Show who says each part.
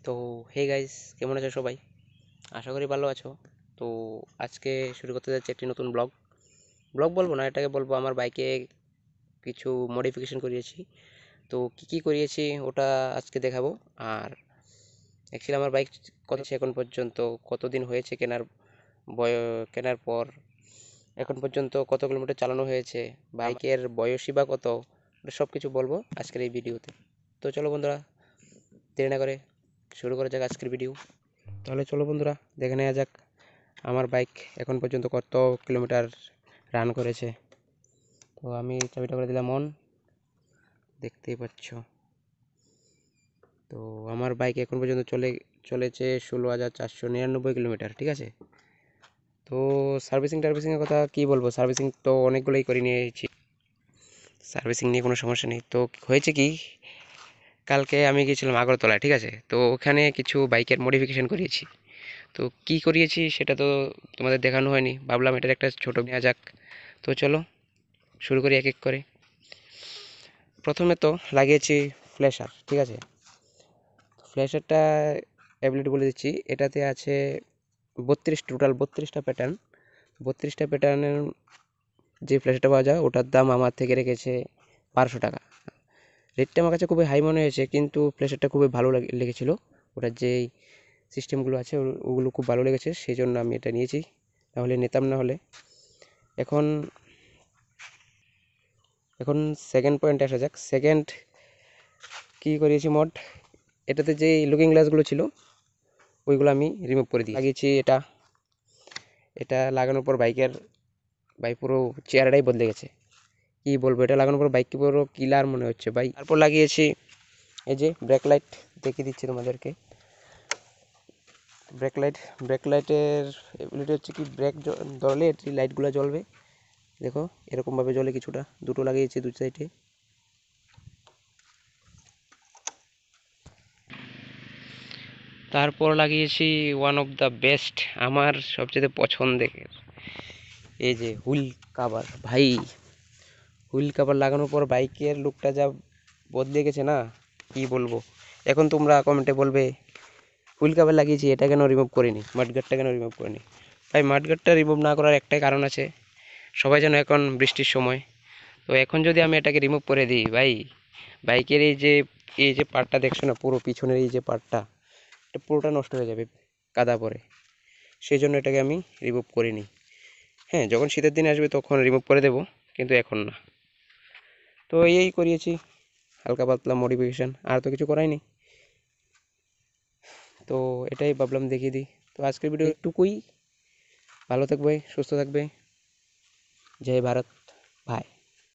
Speaker 1: তো hey guys, কেমন আছো সবাই? আশা করি ভালো আছো। তো আজকে শুরু করতে যাচ্ছি একটি নতুন ব্লগ। ব্লগ বলবো না, এটাকে বলবো আমার বাইকে কিছু মডিফিকেশন করিয়েছি। তো কি কি করিয়েছি ওটা আজকে দেখাবো। আর অ্যাকচুয়ালি আমার বাইক কত এখন পর্যন্ত, কতদিন হয়েছে কেনার, বয় কেনার পর এখন পর্যন্ত কত কিলোমিটার চালানো হয়েছে, বাইকের বয়সই বা কত, সব কিছু বলবো আজকের এই ভিডিওতে। তো চলো বন্ধুরা, দেরি না করে শুরু করা যাক আজকের ভিডিও। তাহলে চলো বন্ধুরা, দেখে নেওয়া যাক আমার বাইক এখন পর্যন্ত কত কিলোমিটার রান করেছে। তো আমি চাবিটা করে দিলাম অন, দেখতেই পাচ্ছ। তো আমার বাইক এখন পর্যন্ত চলেছে 16,499 কিলোমিটার, ঠিক আছে। তো সার্ভিসিংয়ের কথা কি বলবো, সার্ভিসিং তো অনেকগুলোই করে নিয়েছি, সার্ভিসিং নিয়ে কোনো সমস্যা নেই। তো হয়েছে কি, কালকে আমি গিয়েছিলাম আগরতলায়, ঠিক আছে। তো ওখানে কিছু বাইকের মডিফিকেশন করিয়েছি। তো কি করিয়েছি সেটা তো তোমাদের দেখানো হয়নি, ভাবলাম এটার একটা ছোট নেওয়া যাক। তো চলো শুরু করি এক এক করে। প্রথমে তো লাগিয়েছি ফ্ল্যাশার, ঠিক আছে। ফ্ল্যাশারটা অ্যাবিলিটি বলে দিচ্ছি, এটাতে আছে টোটাল 32টা প্যাটার্ন। 32টা প্যাটার্নের যে ফ্ল্যাশারটা পাওয়া যায় ওটার দাম আমার থেকে রেখেছে 1200 টাকা। রেটটা আমার কাছে খুবই হাই মনে হয়েছে, কিন্তু ফ্ল্যাশারটা খুবই ভালো লেগেছিলো। ওটার যেই সিস্টেমগুলো আছে ওগুলো খুব ভালো লেগেছে, সেই জন্য আমি এটা নিয়েছি, নাহলে নিতাম না হলে। এখন এখন সেকেন্ড পয়েন্টে আসা যাক। সেকেন্ড কী করিয়েছি মড, এটাতে যে লুকিং গ্লাসগুলো ছিল ওইগুলো আমি রিমুভ করে দিই লাগিয়েছি। এটা এটা লাগানোর পর বাইক পুরো চেহারাটাই বদলে গেছে, কি বলবো। এটা লাগানোর পর বাইক কি পুরো কিলার মনে হচ্ছে ভাই। তারপর লাগিয়েছি এই যে ব্রেক লাইট, দেখিয়ে দিচ্ছি তোমাদেরকে। ব্রেক লাইটের এবিলিটি হচ্ছে কি, ব্রেক ধরলে এই লাইটগুলো জ্বলবে, দেখো এরকমভাবে জ্বলে কিছুটা। দুটো লাগিয়েছি দু সাইডে। তারপর লাগিয়েছি ওয়ান অফ দ্য বেস্ট, আমার সবচেয়ে পছন্দের, এই যে হুইল কাভার। ভাই হুইল কাভার লাগানোর পর বাইকের লুকটা যা বদলে গেছে না, কি বলবো। এখন তোমরা কমেন্টে বলবে হুইল কাভার লাগিয়েছি, এটা কেন রিমুভ করিনি, মাডগার্ডটা কেন রিমুভ করিনি। ভাই মাডগার্ডটা রিমুভ না করার একটাই কারণ আছে, সবাই যেন এখন বৃষ্টির সময়। তো এখন যদি আমি এটাকে রিমুভ করে দিই ভাই, বাইকের এই যে পার্টটা দেখছো না, পুরো পিছনের এই যে পার্টটা, এটা পুরোটা নষ্ট হয়ে যাবে কাদা পরে। সেই জন্য এটাকে আমি রিমুভ করিনি। হ্যাঁ, যখন শীতের দিন আসবে তখন রিমুভ করে দেব, কিন্তু এখন না। তো এই করিয়েছি হালকা পাতলা মডিফিকেশান, আর তো কিছু করাই নি। তো এটাই ভাবলাম দেখিয়ে দিই। তো আজকের ভিডিও একটুকুই। ভালো থাকবে, সুস্থ থাকবে। জয় ভারত।